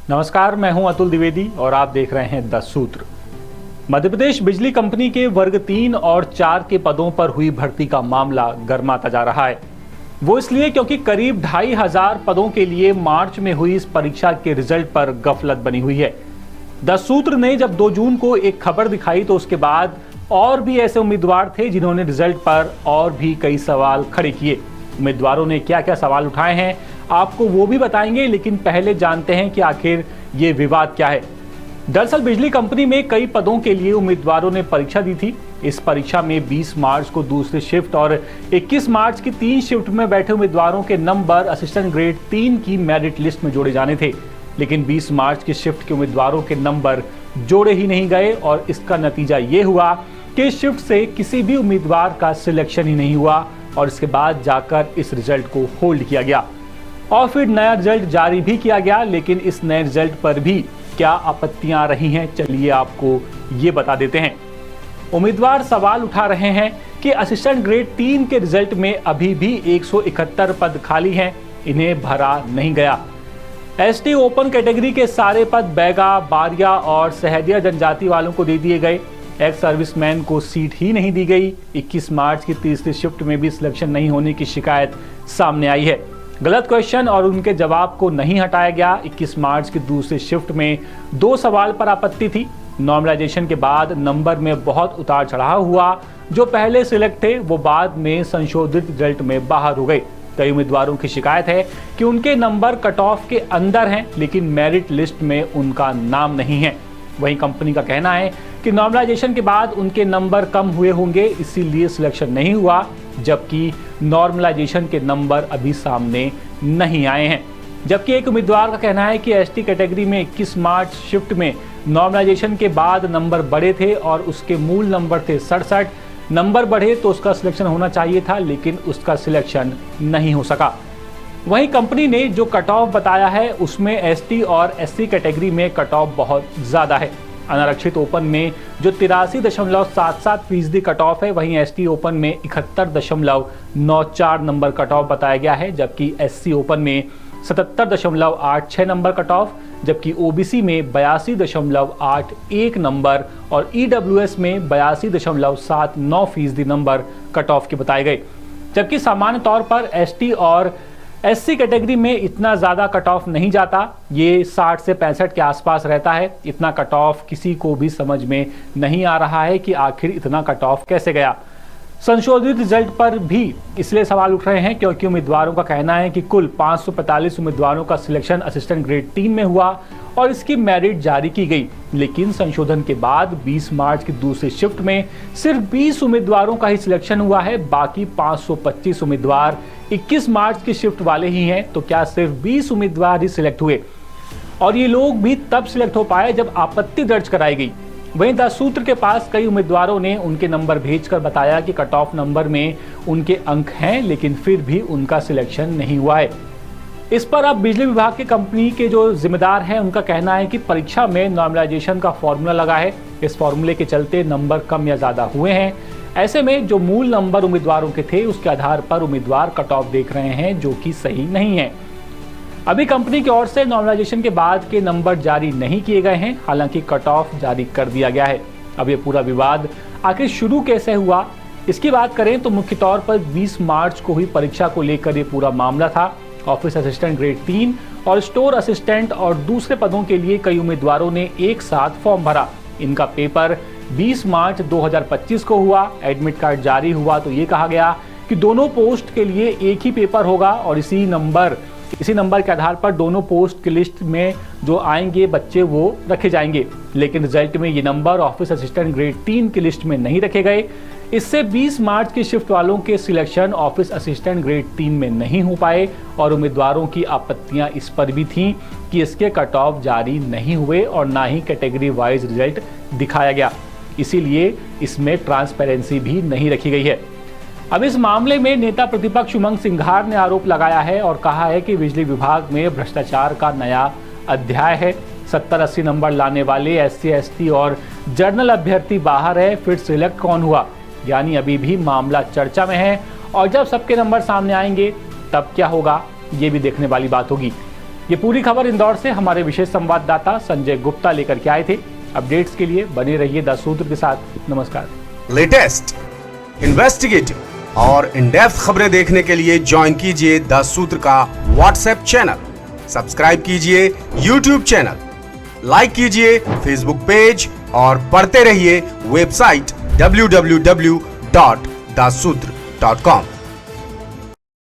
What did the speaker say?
नमस्कार, मैं हूं अतुल द्विवेदी और आप देख रहे हैं 10 सूत्र। मध्य प्रदेश बिजली कंपनी के वर्ग 3 और 4 के पदों पर हुई भर्ती का मामला गर्माता जा रहा है। वो इसलिए क्योंकि करीब 2500 पदों के लिए मार्च में हुई इस परीक्षा के रिजल्ट पर गफलत बनी हुई है। 10 सूत्र ने जब 2 जून को एक खबर दिखाई तो उसके बाद और भी ऐसे उम्मीदवार थे जिन्होंने रिजल्ट पर और भी कई सवाल खड़े किए। उम्मीदवारों ने क्या क्या सवाल उठाए हैं आपको वो भी बताएंगे, लेकिन पहले जानते हैं कि आखिर ये विवाद क्या है। दरअसल बिजली कंपनी में कई पदों के लिए उम्मीदवारों ने परीक्षा दी थी। इस परीक्षा में 20 मार्च को दूसरी शिफ्ट और 21 मार्च की 3 शिफ्ट में बैठे उम्मीदवारों के नंबर असिस्टेंट ग्रेड 3 की मेरिट लिस्ट में जोड़े जाने थे, लेकिन 20 मार्च की शिफ्ट के उम्मीदवारों के नंबर जोड़े ही नहीं गए और इसका नतीजा ये हुआ कि इस शिफ्ट से किसी भी उम्मीदवार का सिलेक्शन ही नहीं हुआ और इसके बाद जाकर इस रिजल्ट को होल्ड किया गया और फिर नया रिजल्ट जारी भी किया गया। लेकिन इस नए रिजल्ट पर भी क्या आपत्तियां आ रही हैं, चलिए आपको ये बता देते हैं। उम्मीदवार सवाल उठा रहे हैं कि असिस्टेंट ग्रेड 3 के रिजल्ट में अभी भी 171 पद खाली हैं, इन्हें भरा नहीं गया। एसटी ओपन कैटेगरी के सारे पद बैगा, बारिया और सहदिया जनजाति वालों को दे दिए गए। एक्स सर्विसमैन को सीट ही नहीं दी गई। 21 मार्च की तीसरी शिफ्ट में भी सिलेक्शन नहीं होने की शिकायत सामने आई है। गलत क्वेश्चन और उनके जवाब को नहीं हटाया गया। 21 मार्च की दूसरी शिफ्ट में 2 सवाल पर आपत्ति थी। नॉर्मलाइजेशन के बाद नंबर में बहुत उतार चढ़ाव हुआ। जो पहले सिलेक्ट थे वो बाद में संशोधित रिजल्ट में बाहर हो गए। कई उम्मीदवारों की शिकायत है कि उनके नंबर कट ऑफ के अंदर हैं, लेकिन मेरिट लिस्ट में उनका नाम नहीं है। वहीं कंपनी का कहना है कि नॉर्मलाइजेशन के बाद उनके नंबर कम हुए होंगे, इसीलिए सिलेक्शन नहीं हुआ, जबकि नॉर्मलाइजेशन के नंबर अभी सामने नहीं आए हैं। जबकि एक उम्मीदवार का कहना है कि एसटी कैटेगरी में 21 मार्च शिफ्ट में नॉर्मलाइजेशन के बाद नंबर बढ़े थे और उसके मूल नंबर थे 67। नंबर बढ़े तो उसका सिलेक्शन होना चाहिए था, लेकिन उसका सिलेक्शन नहीं हो सका। वहीं कंपनी ने जो कट ऑफ बताया है उसमें एसटी और एससी कैटेगरी में कट ऑफ बहुत ज़्यादा है। अनारक्षित ओपन में जो 83.77% कट ऑफ है, वहीं एसटी ओपन में 71.94 नंबर कट ऑफ बताया गया है, जबकि एससी ओपन में 77.86 नंबर कट ऑफ, जबकि ओबीसी में 82.81 नंबर और ईडब्ल्यूएस में 82.79% नंबर कट ऑफ के बताए गए। जबकि सामान्य तौर पर एसटी और एससी कैटेगरी में इतना ज़्यादा कट ऑफ नहीं जाता, ये 60 से 65 के आसपास रहता है। इतना कट ऑफ किसी को भी समझ में नहीं आ रहा है कि आखिर इतना कट ऑफ कैसे गया। संशोधित रिजल्ट पर भी इसलिए सवाल उठ रहे हैं क्योंकि उम्मीदवारों का कहना है कि कुल 545 उम्मीदवारों का सिलेक्शन असिस्टेंट ग्रेड 3 में हुआ और इसकी मेरिट जारी की गई, लेकिन संशोधन के बाद 20 मार्च की दूसरी शिफ्ट में सिर्फ 20 उम्मीदवारों का ही सिलेक्शन हुआ है। बाकी 525 उम्मीदवार 21 मार्च की शिफ्ट वाले ही हैं। तो क्या सिर्फ 20 उम्मीदवार ही सिलेक्ट हुए और ये लोग भी तब सिलेक्ट हो पाए जब आपत्ति दर्ज कराई गई। वहीं 10 सूत्र के पास कई उम्मीदवारों ने उनके नंबर भेजकर बताया कि कट ऑफ नंबर में उनके अंक हैं, लेकिन फिर भी उनका सिलेक्शन नहीं हुआ है। इस पर अब बिजली विभाग की कंपनी के जो जिम्मेदार हैं उनका कहना है कि परीक्षा में नॉर्मलाइजेशन का फॉर्मूला लगा है। इस फॉर्मूले के चलते नंबर कम या ज़्यादा हुए हैं। ऐसे में जो मूल नंबर उम्मीदवारों के थे उसके आधार पर उम्मीदवार कट ऑफ देख रहे हैं, जो कि सही नहीं है। अभी कंपनी की ओर से नॉर्मलाइजेशन के बाद के नंबर जारी नहीं किए गए हैं, हालांकि कट ऑफ जारी कर दिया गया है। अब ये पूरा विवाद आखिर शुरू कैसे हुआ, इसकी बात करें तो मुख्य तौर पर 20 मार्च को हुई परीक्षा को लेकर ये पूरा मामला था। ऑफिस असिस्टेंट ग्रेड 3 और स्टोर असिस्टेंट और दूसरे पदों के लिए कई उम्मीदवारों ने एक साथ फॉर्म भरा। इनका पेपर 20 मार्च 2025 को हुआ। एडमिट कार्ड जारी हुआ तो ये कहा गया कि दोनों पोस्ट के लिए एक ही पेपर होगा और इसी नंबर के आधार पर दोनों पोस्ट की लिस्ट में जो आएंगे बच्चे वो रखे जाएंगे। लेकिन रिजल्ट में ये नंबर ऑफिस असिस्टेंट ग्रेड 3 की लिस्ट में नहीं रखे गए। इससे 20 मार्च की शिफ्ट वालों के सिलेक्शन ऑफिस असिस्टेंट ग्रेड 3 में नहीं हो पाए और उम्मीदवारों की आपत्तियां इस पर भी थीं कि इसके कट ऑफ जारी नहीं हुए और ना ही कैटेगरी वाइज रिजल्ट दिखाया गया। इसीलिए इसमें ट्रांसपेरेंसी भी नहीं रखी गई है। अब इस मामले में नेता प्रतिपक्ष उमंग सिंघार ने आरोप लगाया है और कहा है कि बिजली विभाग में भ्रष्टाचार का नया अध्याय है। 70-80 नंबर लाने वाले SC ST और जर्नल अभ्यर्थी बाहर है, फिर सिलेक्ट कौन हुआ? यानी अभी भी मामला चर्चा में है और जब सबके नंबर सामने आएंगे तब क्या होगा, ये भी देखने वाली बात होगी। ये पूरी खबर इंदौर से हमारे विशेष संवाददाता संजय गुप्ता लेकर के आए थे। अपडेट्स के लिए बने रहिए द सूत्र के साथ। नमस्कार। लेटेस्ट, इन्वेस्टिगेटिव और इन डेप्थ खबरें देखने के लिए ज्वाइन कीजिए द सूत्र का व्हाट्सएप चैनल, सब्सक्राइब कीजिए यूट्यूब चैनल, लाइक कीजिए फेसबुक पेज और पढ़ते रहिए वेबसाइट www.daसूत्र.com।